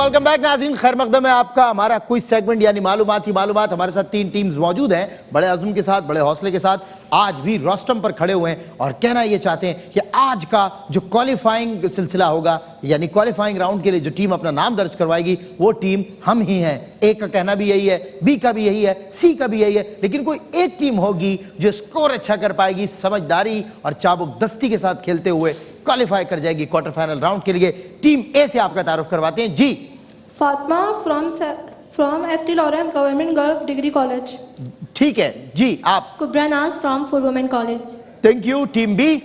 Welcome back नाज़रीन, खैर मकदम है आपका। हमारा क्विज सेगमेंट यानी मालूमात ही मालूमात। हमारे साथ 3 टीम्स मौजूद हैं, बड़े अज़्म के साथ, बड़े हौसले के साथ, आज भी रोस्टम पर खड़े हुए हैं और कहना ये चाहते हैं कि आज का जो क्वालिफाइंग सिलसिला होगा यानी क्वालिफाइंग राउंड के लिए जो टीम अपना नाम दर्ज करवाएगी वो टीम हम ही हैं। ए का कहना भी यही है, बी का भी यही है, सी का भी यही है, लेकिन कोई एक टीम होगी जो स्कोर अच्छा कर पाएगी, समझदारी और चाबुक दस्ती के साथ खेलते हुए क्वालिफाई कर जाएगी क्वार्टर फाइनल राउंड के लिए। टीम ए से आपका तारुफ करवाते हैं जी। Fatima from ST Lawrence government girls degree college. ठीक है जी। आप? Kubra Naz from for women college. Thank you. Team B?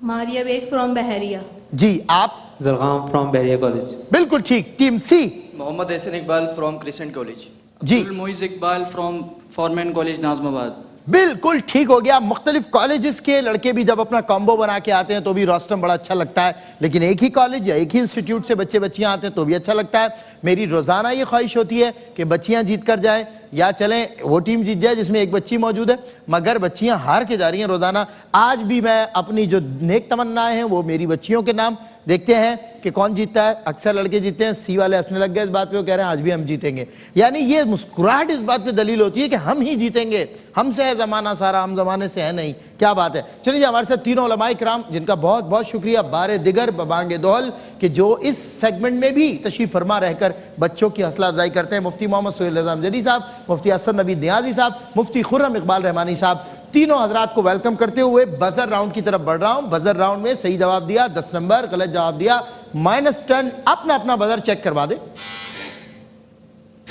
Maria Baig from Bahria. जी। आप? Jalgam from Bahria college. बिल्कुल ठीक। Team C? Mohammad Ehsan Iqbal from crescent college. जी। Moiz Iqbal from Forman college Nazimabad. बिल्कुल ठीक हो गया। मुख्तलिफ कॉलेजेस के लड़के भी जब अपना कॉम्बो बना के आते हैं तो भी रोस्टम बड़ा अच्छा लगता है, लेकिन एक ही कॉलेज या एक ही इंस्टीट्यूट से बच्चे बच्चियां आते हैं तो भी अच्छा लगता है। मेरी रोजाना ये ख्वाहिश होती है कि बच्चियां जीत कर जाएं या चलें वो टीम जीत जाए जिसमें एक बच्ची मौजूद है, मगर बच्चियां हार के जा रही हैं रोजाना। आज भी मैं अपनी जो नेक तमन्नाएं हैं वो मेरी बच्चियों के नाम देखते हैं कि कौन जीतता है। अक्सर लड़के जीतते हैं, सी वाले हंसने लग गए इस बात पे, वो कह रहे हैं आज भी हम जीतेंगे। यानी ये मुस्कुराहट इस बात पे दलील होती है कि हम ही जीतेंगे, हमसे है जमाना सारा, हम जमाने से है नहीं। क्या बात है। चलिए हमारे साथ तीनों उलमाए किराम, जिनका बहुत बहुत शुक्रिया बारे दिगर बबांगे दोहल कि जो इस सेगमेंट में भी तशरीफ फरमा रहकर बच्चों की हौसला अफजाई करते हैं। मुफ्ती मोहम्मद सुहेल निज़ाम जदी साहब, मुफ्ती हसन नबी नियाजी साहब, मुफ्ती खुर्रम इकबाल रहमानी साहब, तीनों हजरात को वेलकम करते हुए बजर राउंड की तरफ बढ़ रहा हूं। बजर राउंड में सही जवाब दिया 10 नंबर, गलत जवाब दिया -10। अपना अपना बजर चेक करवा दे।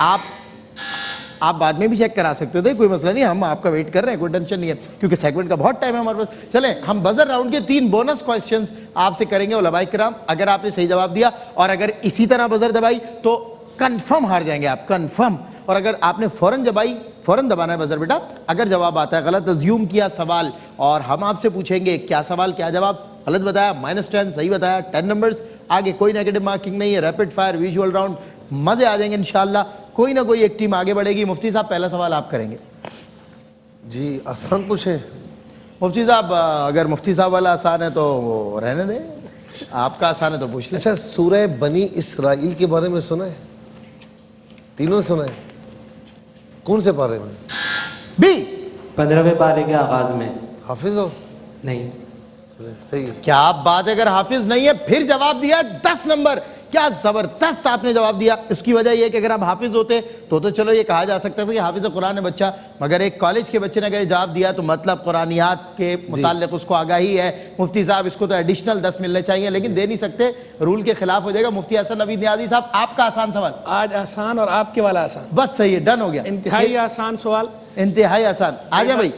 आप बाद में भी चेक करा सकते थे, कोई मसला नहीं, हम आपका वेट कर रहे हैं, कोई टेंशन नहीं है, क्योंकि सेगमेंट का बहुत टाइम है हमारे पास। चलें हम बजर राउंड के 3 बोनस क्वेश्चंस आपसे करेंगे उलमाए किराम। अगर आपने सही जवाब दिया और अगर इसी तरह बजर दबाई तो कंफर्म हार जाएंगे आप, कंफर्म। और अगर आपने फौरन दबाई, फौरन दबाना है बजर बेटा। अगर जवाब आता है गलत अज्यूम किया सवाल और हम आपसे पूछेंगे क्या सवाल क्या जवाब, गलत बताया -10, सही बताया 10 नंबर्स। आगे कोई नेगेटिव मार्किंग नहीं है, रैपिड फायर विजुअल राउंड, मजे आ जाएंगे इंशाल्लाह। कोई ना कोई एक टीम आगे बढ़ेगी। मुफ्ती साहब पहला सवाल आप करेंगे जी। आसान पूछे मुफ्ती साहब? अगर मुफ्ती साहब वाला आसान है तो वो रहने दें, आपका आसान है तो पूछ लें। अच्छा, सूरह बनी इसराइल के बारे में सुना है? तीनों ने सुना है? कौन से पारे में? बी 15वें पारे के आगाज में। हाफिज हो? नहीं। सही है। क्या आप बात है, अगर हाफिज नहीं है फिर जवाब दिया 10 नंबर। क्या जबरदस्त आपने जवाब दिया। इसकी वजह यह है कि अगर आप हाफिज होते तो चलो ये कहा जा सकता था कि हाफिज कुरान है बच्चा, मगर एक कॉलेज के बच्चे ने अगर जवाब दिया तो मतलब कुरानियात के मुताल्लिक उसको आगाही है। मुफ्ती साहब इसको तो एडिशनल 10 मिलने चाहिए, लेकिन दे नहीं सकते, रूल के खिलाफ हो जाएगा। मुफ्ती हसन नबी नियाजी साहब आपका आसान सवाल। आज आसान और आपके वाला आसान। बस सही है, डन हो गया। इंतहाई आसान सवाल, इंतहाई आसान। आ जाए भाई,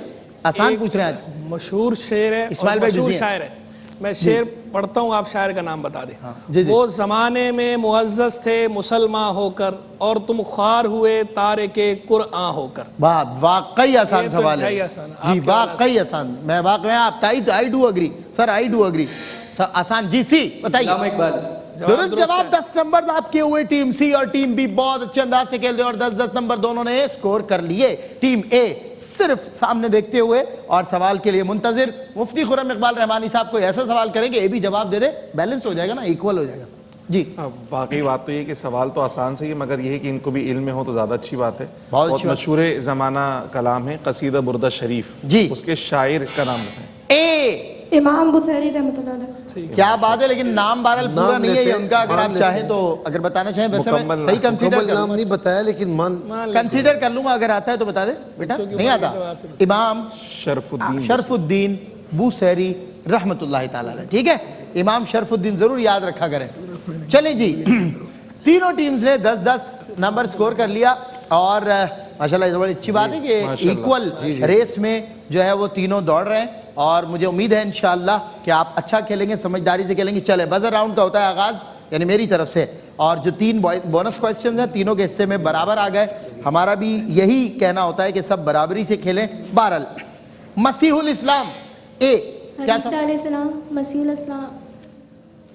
आसान पूछ रहे हैं आज। मशहूर शेर है, इस्माइल भाई मशहूर बिजी हैं। शायर है। मैं शेर पढ़ता हूँ, आप शायर का नाम बता दें। जी जी। वो जमाने में मुअज़्ज़ज़ थे मुसलमान होकर और तुम ख्वार हुए तारे के कुरआन होकर। वाह, वाकई आसान ये तो सवाल है इंतहाई आसान है। जी, आपके वाला वाकई आसान। मैं वाकई आप I do agree sir, I do agree sir. आसान जी। सी बताइए। इकबाल। दुरुस्त जवाब 10 नंबर आपके हुए। टीम सी और टीम बी बहुत अच्छे अंदाज से खेल रहे और 10-10 नंबर दोनों ने स्कोर कर लिए। टीम ए सिर्फ सामने देखते हुए और सवाल के लिए मुंतजिर। मुफ्ती खुर्रम इकबाल रहमानी साहब को ऐसा सवाल करेंगे ये भी जवाब दे दे, बैलेंस हो जाएगा ना, इक्वल हो जाएगा जी। वाकई बात तो ये कि सवाल तो आसान से ही, मगर ये है कि इनको भी इल्म में हो तो ज्यादा अच्छी बात है। बहुत बहुत मशहूर जमाना कलाम है कसीदा बुर्दा शरीफ जी, उसके शायर का नाम बताएं। ए इमाम बुसैरी रहमतुल्लाह अलैह। क्या बात है, लेकिन नाम बहरहाल पूरा नहीं है ये उनका। अगर मान आप लेते चाहें तो अगर बताना चाहें, वैसे मैं सही कंसीडर कर नाम नहीं बताया, लेकिन कंसीडर कर लूंगा। अगर आता है तो बता दे बेटा। नहीं आता? इमाम शरफुद्दीन बुसैरी रहमतुल्लाह ताला अलैह। ठीक है, इमाम शरफुद्दीन जरूर याद रखा करें। चलें जी, तीनों टीम्स ने 10-10 नंबर स्कोर कर लिया और माशाल्लाह बड़ी अच्छी बात है कि इक्वल रेस में जो है वो तीनों दौड़ रहे हैं और मुझे उम्मीद है इंशाअल्लाह कि आप अच्छा खेलेंगे, समझदारी से खेलेंगे। चले बजर राउंड का होता है आगाज यानी मेरी तरफ से, और जो 3 बोनस क्वेश्चन हैं तीनों के हिस्से में बराबर आ गए। हमारा भी यही कहना होता है कि सब बराबरी से खेलें। बहरहाल मसीहुल इस्लाम ए क्या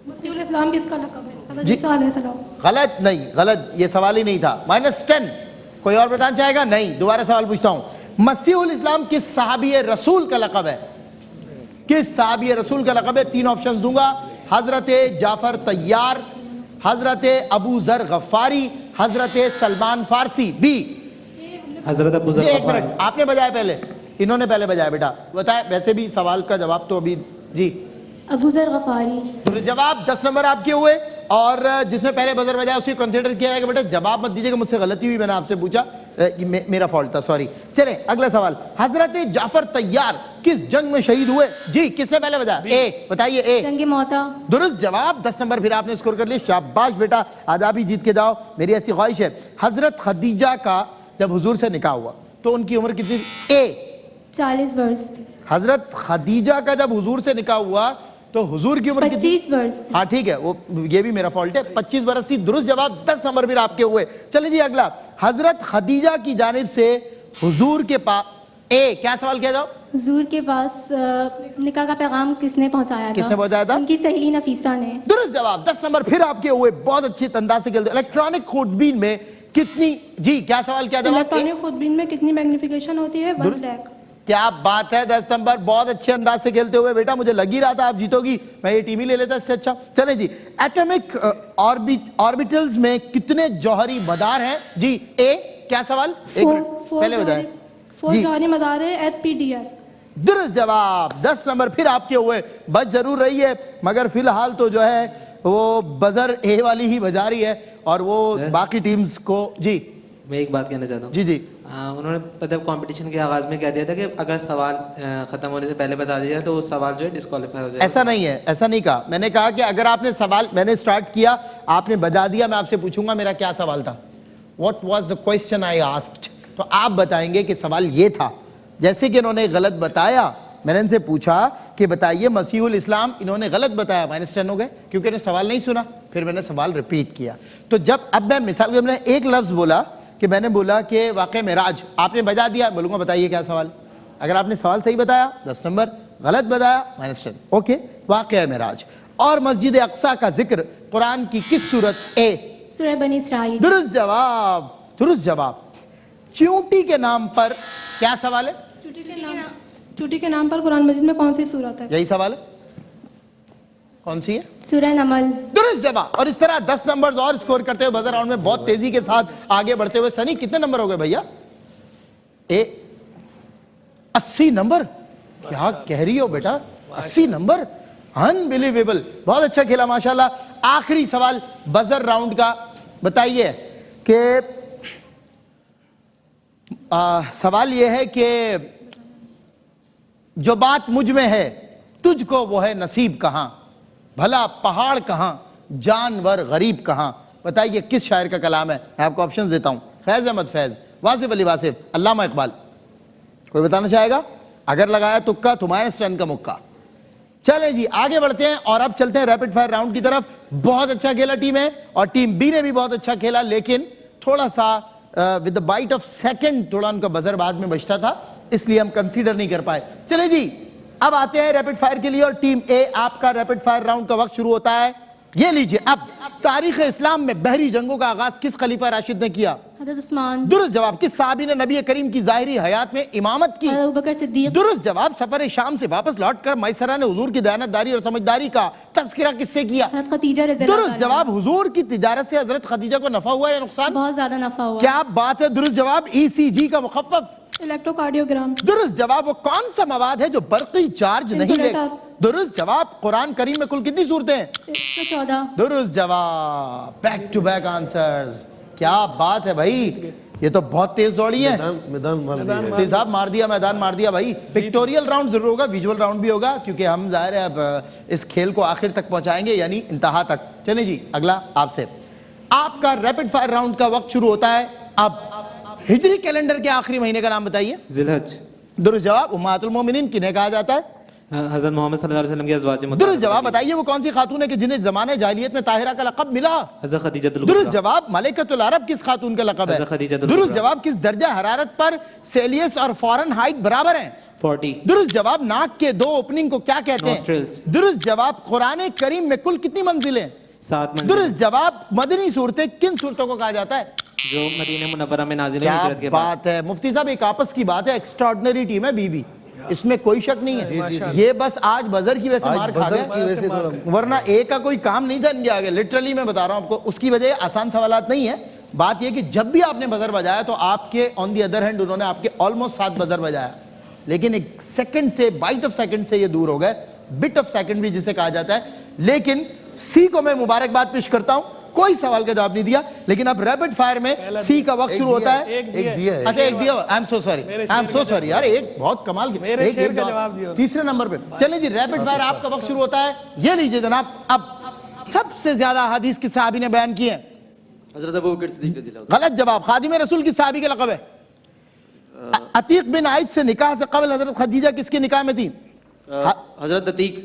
मसीहुल इस्लाम किसका लक़ब है? जी गलत नहीं, गलत, ये सवाल ही नहीं था। -10। कोई और बताना चाहेगा? नहीं। दोबारा सवाल पूछता हूँ, मसीहुल इस्लाम किस सहाबी रसूल का लक़ब है? किस सहाबी रसूल का लक़ब है? 3 ऑप्शन दूंगा। हजरत जाफर तैयार, हजरत अबू जर गफ्फारी, हजरत सलमान फारसी। बी, हजरत अबू एक ज़र मिनट, गफ़ारी। आपने बजाया पहले, इन्होंने पहले बजाया बेटा, बताए। वैसे भी सवाल का जवाब तो अभी जी अबू ज़र गफ़ारी। तो जवाब 10 नंबर आपके हुए। और जिसने पहले बजर बजाया उसे कंसीडर किया है कि बेटा जवाब मत दीजिएगा, मुझसे गलती हुई, मैंने आपसे पूछा, मेरा फॉल्ट था, सॉरी। चले अगला सवाल, हजरत जाफर तैयार किस जंग में शहीद हुए? जी, किसने पहले बजाया? ए, बताइए। ए, जंग मौता। दुरुस्त जवाब, 10 नंबर फिर आपने स्कोर कर लिए, शाबाश बेटा, आज आप ही जीत के जाओ, मेरी ऐसी ख्वाहिश है। हजरत खदीजा का जब हुजूर से निकाह हुआ तो उनकी उम्र कितनी? ए, 40 वर्ष थी। हजरत खदीजा का जब हुजूर से निकाह हुआ तो हुजूर की उम्र कितनी? 25 वर्ष थी। हाँ ठीक है, वो ये भी मेरा फॉल्ट है, 25 बरस थी। दुरुस्त जवाब, 10 नंबर फिर आपके हुए। चलिए जी अगला, हजरत खदीजा की जानिब से हुजूर के पास, ए, क्या सवाल किया जाओ? हुजूर के पास निकाह का पैगाम किसने पहुंचाया था? किसने पहुंचाया था? उनकी सहेली नफीसा ने। दुरुस्त जवाब, 10 नंबर फिर आपके हुए, बहुत अच्छी अंदाज से खेलते। इलेक्ट्रॉनिक खुदबीन में कितनी, जी क्या सवाल किया जवाब? इलेक्ट्रॉनिक खुदबीन में कितनी मैग्निफिकेशन होती है? 1 लाख। क्या बात है, 10 नंबर, बहुत अच्छे अंदाज से खेलते हुए बेटा, मुझे लग ही रहा था आप जीतोगी, मैं ये टीम ही ले लेता इससे अच्छा। चले जी, एटॉमिक ऑर्बिटल्स में कितने जौहरी मदार हैं? जी, ए, क्या सवाल? एक मिनट, पहले बताएं। 4 जौहरी मदार है, SPDF। दुरुस्त जवाब, 10 नंबर फिर आपके हुए। बच जरूर रही है मगर फिलहाल तो जो है वो बजर ए वाली ही बजा रही है और वो बाकी टीम्स को। जी मैं एक बात कहना चाहता हूँ। जी जी, उन्होंने मतलब कंपटीशन के आगाज में कह दिया था कि अगर सवाल खत्म होने से पहले बता दिया तो वो सवाल जो है डिस्क्वालीफाई हो जाएगा। ऐसा नहीं है, ऐसा नहीं कहा मैंने। कहा कि अगर आपने सवाल, मैंने स्टार्ट किया, आपने बजा दिया, मैं आपसे पूछूंगा मेरा क्या सवाल था, what was the question I asked, तो आप बताएंगे कि सवाल ये था। जैसे कि इन्होंने गलत बताया, मैंने इनसे पूछा कि बताइए मसीहुल इस्लाम, इन्होंने गलत बताया, -10 हो गए क्योंकि इन्होंने सवाल नहीं सुना। फिर मैंने सवाल रिपीट किया। तो जब अब मैं मिसाल, जब मैंने एक लफ्ज बोला कि मैंने बोला कि वाक़े मेराज, आपने बजा दिया, बोलूंगा बताइए क्या सवाल। अगर आपने सवाल सही बताया 10 नंबर, गलत बताया -10। ओके, वाक़े मेराज। और मस्जिद अक्सा का जिक्र कुरान की किस सूरत? ए, सूरह बनी इसराइल। दुरुस्त जवाब, दुरुस्त जवाब। चींटी के नाम पर क्या सवाल है? चूटी के नाम पर कुरान मजीद में कौन सी सूरत है? यही सवाल है, कौन सी है? सूरह नमल। दुरुस्त जवाब। और इस तरह 10 नंबर्स और स्कोर करते हुए बजर राउंड में बहुत तेजी के साथ आगे बढ़ते हुए। सनी कितने नंबर हो गए भैया? 80 नंबर। क्या कह रही हो बेटा, 80 नंबर, अनबिलीवेबल, बहुत अच्छा खेला माशाल्लाह। आखिरी सवाल बजर राउंड का, बताइए कि सवाल यह है कि जो बात मुझ में है तुझको वो है नसीब कहां, भला पहाड़ कहां, जानवर गरीब कहां। बताइए किस शायर का कलाम है? मैं आपको ऑप्शंस देता हूं, फैज अहमद फैज, वासिफ अली वासिफ, अल्लामा इकबाल। कोई बताना चाहेगा? अगर लगाया तुक्का तो -10 का मुक्का। चले जी आगे बढ़ते हैं और अब चलते हैं रैपिड फायर राउंड की तरफ। बहुत अच्छा खेला टीम है और टीम बी ने भी बहुत अच्छा खेला, लेकिन थोड़ा सा with the bite of second थोड़ा उनका बजर बाद में बचता था, इसलिए हम कंसीडर नहीं कर पाए। चले जी अब आते हैं रैपिड फायर के लिए और टीम ए, आपका रैपिड फायर राउंड का वक्त शुरू होता है। ये लीजिए, अब तारीख इस्लाम में बहरी जंगों का आगाज किस खलीफा राशिद ने किया? हज़रत उस्मान। दुरुस्त जवाब। किस साहबी ने नबी करीम की जाहिरी हयात में इमामत की? हज़रत अबू बकर सिद्दीक। दुरुस्त जवाब। सफर शाम से वापस लौटकर मैसरा ने हुजूर की दयानतदारी और समझदारी का तज़किरा किससे किया? हज़रत खदीजा रज़ियल्लाहु दुरुस्त जवाब। हुजूर की तिजारत से हजरत खदीजा को नफा हुआ या नुकसान? बहुत ज्यादा नफा हुआ। क्या बात है, दुरुस्त जवाब। ECG का मुखफ़्फ़फ़? इलेक्ट्रोकार्डियोग्राम। दुरुस्त जवाब। वो कौन सा मवाद है जो बर्क़ी चार्ज नहीं ले? इंसुलेटर। दुरुस्त जवाब। कुरान करीम में कुल कितनी सूरतें हैं? 114। दुरुस्त जवाब। बैक टू बैक आंसर्स, क्या बात है भाई, ये तो बहुत तेज दौड़ी है। मैदान मार दिया। मुफ्ती साहब मार दिया, मैदान मार दिया भाई। पिक्टोरियल राउंड जरूर होगा, विजुअल राउंड भी होगा, क्योंकि हम जाहिर है अब इस खेल को आखिर तक पहुंचाएंगे, यानी इंतहा तक। चलिए जी अगला आपसे, आपका रैपिड फायर राउंड का वक्त शुरू होता है अब। हिजरी कैलेंडर के आखिरी महीने का नाम बताइए। जिलहज। दुरुस्त जवाब। उम्महातुल मोमिनीन किन्हें कहा जाता है? हज़रत मोहम्मद सल्लल्लाहु अलैहि वसल्लम की अज़वाज मुतहहरा। दुरुस्त जवाब। बताइए वो कौन सी खातून है कि जिन्हें जमाने जाहिलियत में ताहिरा का लक़ब मिला? हज़रत खदीजतुल दुरुस्त कुबरा। जवाब। मलिकतुल अरब किस खातून का लक़ब है? हज़रत खदीजतुल दुरुस्त कुबरा। जवाब। किस दर्जा हरारत पर सेल्सियस और फ़ारेनहाइट बराबर हैं? 40। दुरुस्त जवाब। नाक के 2 ओपनिंग को क्या कहते हैं? Nostrils। दुरुस्त जवाब। कुरान करीम में कुल कितनी मंजिलें? 7 मंजिल। दुरुस्त जवाब। मदनी सूरतें किन सूरतों को कहा जाता है? जो मदीना मुनव्वरा में नाज़िल हुई क्या हिजरत के बाद। बात है मुफ्ती साहब, एक आपस की बात है, एक्स्ट्राऑर्डिनरी टीम है बीबी। इसमें कोई शक नहीं है। ये बस आज बजर की वजह से मार खा बजर की वजह से गया, थोड़ा वरना ए का कोई काम नहीं था इनके आगे। लिटरली मैं बता रहा हूं आपको, उसकी वजह आसान सवालात नहीं है। बात यह कि जब भी आपने बजर बजाया तो आपके ऑन दी अदर हैंड उन्होंने आपके ऑलमोस्ट 7 बजर बजाया, लेकिन एक सेकंड से, बाइट ऑफ सेकंड से ये दूर हो गए, बिट ऑफ सेकंड भी जिसे कहा जाता है। लेकिन सी को मैं मुबारकबाद पेश करता हूं, कोई सवाल का जवाब नहीं दिया, लेकिन अब रैपिड फायर में सी का वक्त शुरू होता है। एक दिया है। अच्छा एक दिया, आई एम सो सॉरी यार, एक बहुत कमाल के मेरे शेर का जवाब दियो। तीसरे नंबर पे चलें जी, रैपिड फायर आपका वक्त शुरू होता है। ये लीजिए जनाब, अब सबसे ज्यादा हदीस किस सहाबी ने बयान किए हैं? हजरत अबू बकर सिद्दीक रज़ियल्लाहु अन्हु। गलत जवाब, खादिम रसूल की सहाबी का लक़ब है। अतीक बिन आइद से निकाह से कबल हजरत खदीजा किसके निकाह में थी? हजरत अतीक।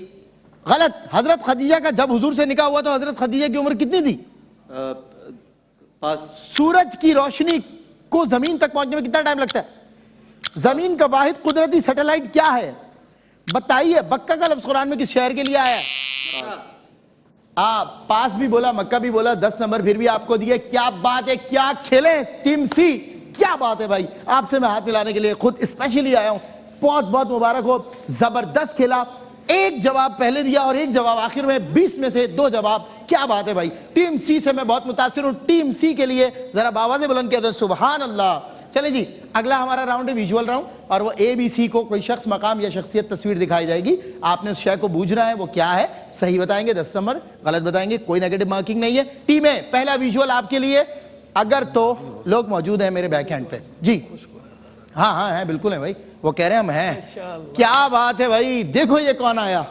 गलत, हजरत खदीजा का जब हुजूर से निकाह हुआ तो हजरत खदीजा की उम्र कितनी थी? पास। सूरज की रोशनी को जमीन तक पहुंचने में कितना टाइम लगता है? जमीन का वाहिद कुदरती सैटेलाइट क्या है? बताइए। बक्का का लफ्ज कुरान में किस शहर के लिए आया है? पास भी बोला, मक्का भी बोला, 10 नंबर फिर भी आपको दिए। क्या बात है, क्या खेले टीम सी, क्या बात है भाई। आपसे मैं हाथ मिलाने के लिए खुद स्पेशली आया हूं, बहुत बहुत मुबारक हो, जबरदस्त खेला। एक जवाब पहले दिया और एक जवाब आखिर में, 20 में से 2 जवाब, क्या बात है भाई। टीम सी से मैं बहुत मुतासिर हूं। टीम सी के लिए जरा आवाजें बुलंद किया, सुभान अल्लाह। चले जी, अगला हमारा राउंड है विजुअल राउंड, और वो ए बी सी को कोई शख्स, मकाम या शख्सियत, तस्वीर दिखाई जाएगी। आपने उस शय को बूझना है वो क्या है। सही बताएंगे 10 नंबर, गलत बताएंगे कोई नेगेटिव मार्किंग नहीं है। टीमें, पहला विजुअल आपके लिए, अगर तो लोग मौजूद हैं मेरे बैक हैंड पे जी। हाँ हाँ है, बिल्कुल है भाई, वो कह रहे हैं हम हैं। क्या बात है भाई, देखो ये कौन आया,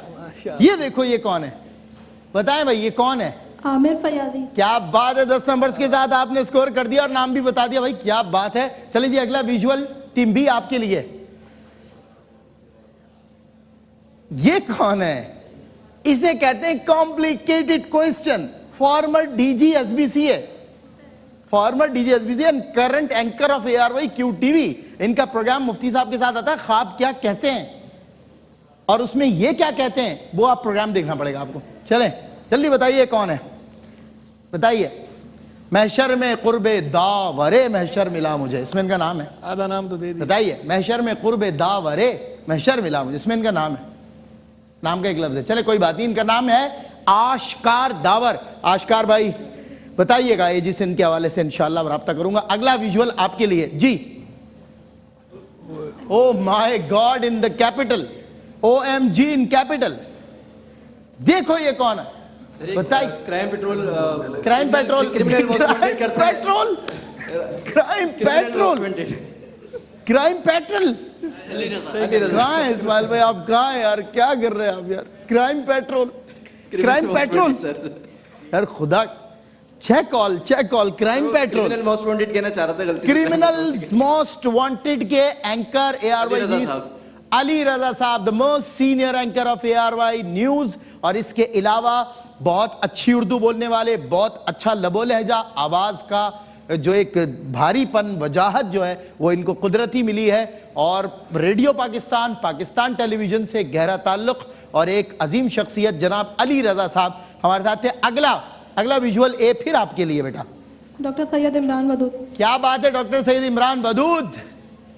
ये देखो ये कौन है, बताएं भाई ये कौन है? आमिर फयादी। क्या बात है, 10 नंबर्स के साथ आपने स्कोर कर दिया और नाम भी बता दिया भाई, क्या बात है। चलिए जी, अगला विजुअल टीम बी आपके लिए। ये कौन है? इसे कहते हैं complicated question. Former DG SBC है, former DG SBC and current anchor of ARY QTV। इनका प्रोग्राम मुफ्ती साहब के साथ आता है, ख्वाब क्या कहते हैं, और उसमें ये क्या कहते हैं वो आप प्रोग्राम देखना पड़ेगा आपको। चलें जल्दी बताइए कौन है, बताइए। महशर में कुर्बे दावरे महशर मिला मुझे, इसमें इनका नाम है। आधा नाम तो दे दिया। बताइए। महशर में कुर्बे दावरे महशर मिला मुझे, इसमें इनका नाम है, नाम का एक लफ्ज है। चले कोई बात नहीं, इनका नाम है आशकार दावर। आशकार भाई बताइएगा, एजी सिंध के हवाले से इंशाल्लाह राब्ता करूंगा। अगला विजुअल आपके लिए जी। Oh my god, in the capital, OMG in capital. देखो ये कौन है, बताइए। Crime patrol. Crime patrol, criminal investment करता है। Patrol, crime patrol, crime patrol. कहाँ है इस्माइल भाई, आप कहाँ हैं यार, क्या कर रहे हैं आप यार? क्राइम पेट्रोल, क्राइम पेट्रोल यार, खुदा। Check all crime patrol. Criminal most wanted कहना चाह रहा था, गलती। क्रिमिनल्स मोस्ट वांटेड के एंकर ARY अली रजा साहब, the most senior anchor of ARY news. और इसके अलावा बहुत अच्छी उर्दू बोलने वाले, बहुत अच्छा लबो लहजा, आवाज का जो एक भारीपन, वजाहत जो है वो इनको कुदरती मिली है। और रेडियो पाकिस्तान, पाकिस्तान टेलीविजन से गहरा ताल्लुक, और एक अजीम शख्सियत जनाब अली रजा साहब हमारे साथ थे। अगला विजुअल ए फिर आपके लिए बेटा, डॉक्टर सैयद इमरान वदूद। क्या बात है, डॉक्टर सैयद इमरान वदूद,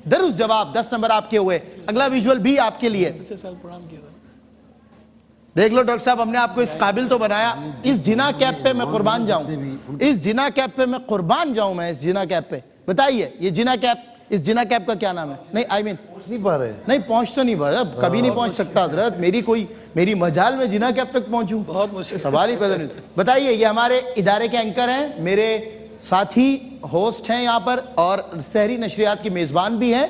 दुरुस्त जवाब, 10 नंबर आपके हुए। अगला विजुअल भी आपके लिए, देख लो डॉक्टर साहब, हमने आपको इस काबिल तो बनाया। इस जिना कैप पे मैं कुर्बान जाऊं, इस जिना कैप पे मैं कुर्बान जाऊं, मैं इस जिना कैप पे। बताइए ये जिना कैप, इस जिना कैप का क्या नाम है? नहीं आई मीन पहुंच नहीं पा रहे, नहीं पहुंच तो नहीं पा रहा, कभी नहीं पहुंच सकता हजरत, मेरी मजाल में जिना कैप तक पहुंचूं, बहुत मुश्किल, सवाल ही पैदा नहीं। बताइए, ये हमारे इदारे के एंकर हैं, मेरे साथी होस्ट हैं यहाँ पर, और शहरी नशरियात की मेजबान भी हैं।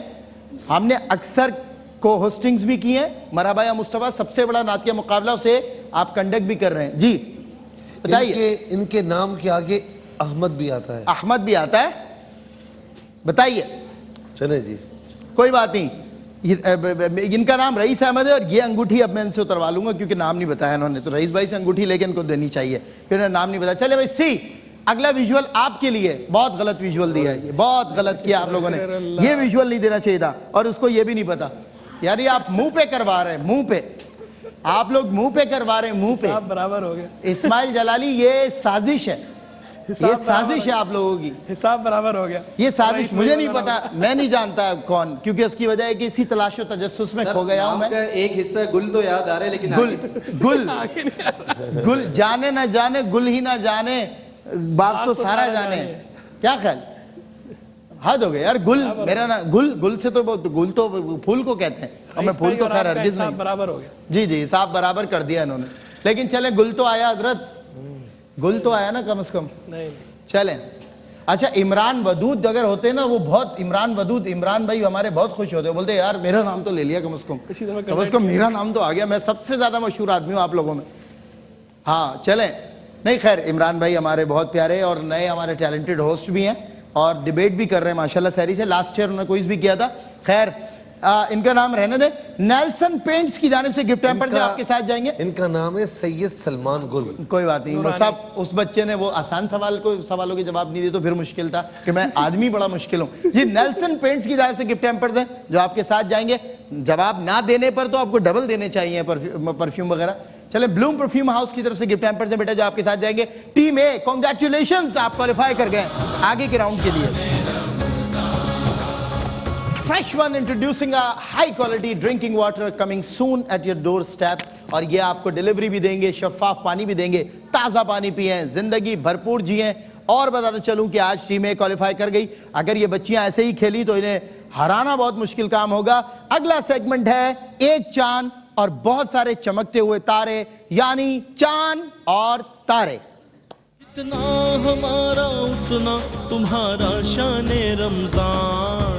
हमने अक्सर को होस्टिंग्स भी की हैं। मरहबा या मुस्तफा, सबसे बड़ा नातिया मुकाबला उसे आप कंडक्ट भी कर रहे हैं जी। बताइए। इनके नाम के आगे अहमद भी आता है। अहमद भी आता है, बताइए। चले जी, कोई बात नहीं, इनका नाम रईस अहमद है, और ये अंगूठी अब मैं इनसे उतरवा लूंगा क्योंकि नाम नहीं बताया इन्होंने, तो रईस भाई से अंगूठी लेके इनको देनी चाहिए, फिर इन्होंने नाम नहीं बताया। चले भाई सी, अगला विजुअल आपके लिए। बहुत गलत विजुअल दिया है, ये बहुत गलत किया आप लोगों ने, ये विजुअल नहीं देना चाहिए था, और उसको ये भी नहीं पता। यानी आप मुंह पे करवा रहे हैं, मुंह पे आप लोग मुंह पे करवा रहे हैं, मुंह पे बराबर हो गए। इस्माइल जलाली, ये साजिश है, हिसाब साजिश है आप लोगों की, हिसाब बराबर हो गया। ये साजिश रईस मुझे भाई नहीं वाला पता, मैं नहीं जानता कौन, क्योंकि उसकी वजह है कि इसी तलाश व तजस्सुस में खो गया हूं मैं। का एक हिस्सा गुल तो याद आ रहा है लेकिन गुल गुल आगे नहीं आ रहा। गुल जाने ना जाने, गुल ही ना जाने, बाग तो सारा जाने। क्या ख्याल, हद हो गया यार। गुल मेरा ना, गुल गुल से तो गुल तो फूल को कहते हैं, और मैं रईस फूल भाई तो और खैर आपका हरगिज हिसाब नहीं। बराबर हो गया। जी जी, हिसाब बराबर कर दिया इन्होंने, लेकिन चले गुल तो आया हजरत, गुल तो आया ना कम से कम। नहीं चलें। अच्छा, इमरान वदूद अगर होते ना, वो बहुत, इमरान वदूद, इमरान भाई हमारे बहुत खुश होते, बोलते यार मेरा नाम तो ले लिया कम से कम, इसी तरह कम से कम मेरा नाम तो आ गया, मैं सबसे ज्यादा मशहूर आदमी हूँ आप लोगों में। हाँ चलें। नहीं खैर, इमरान भाई हमारे बहुत प्यारे और नए हमारे टैलेंटेड होस्ट भी हैं और डिबेट भी कर रहे हैं माशाल्लाह सहरी से। लास्ट ईयर उन्होंने क्विज भी किया था। खैर इनका नाम रहने दे। नेल्सन पेंट्स की जानिब से गिफ्ट हैम्पर से आपके साथ जाएंगे। इनका नाम है सैयद सलमान गुल। कोई बात नहीं, वो सब उस बच्चे ने वो आसान सवालों के जवाब नहीं दिए तो फिर मुश्किल था कि मैं आदमी बड़ा मुश्किल हूँ। ये नेल्सन पेंट्स की जानिब से गिफ्ट हैम्पर्स हैं जो आपके साथ जाएंगे। जवाब ना देने पर तो आपको डबल देने चाहिए परफ्यूम वगैरह। चले, ब्लूम परफ्यूम हाउस की तरफ से गिफ्ट हैम्पर्स हैं बेटा जो आपके साथ जाएंगे। टीम ए, कांग्रेचुलेशंस, आप क्वालिफाई कर गए आगे के राउंड के लिए। Fresh one introducing a high quality drinking water coming soon at your doorstep, और ये आपको डिलीवरी भी देंगे, शफाफ पानी भी देंगे, ताज़ा पानी पिएं, जिंदगी भरपूर जिएं। और बताता चलूं कि आज टीम ए क्वालिफाई कर गई। अगर ये बच्चियां ऐसे ही खेली तो इन्हें हराना बहुत मुश्किल काम होगा। अगला सेगमेंट है एक चांद और बहुत सारे चमकते हुए तारे, यानी चांद और तारे। जितना हमारा उतना तुम्हारा शान रमजान।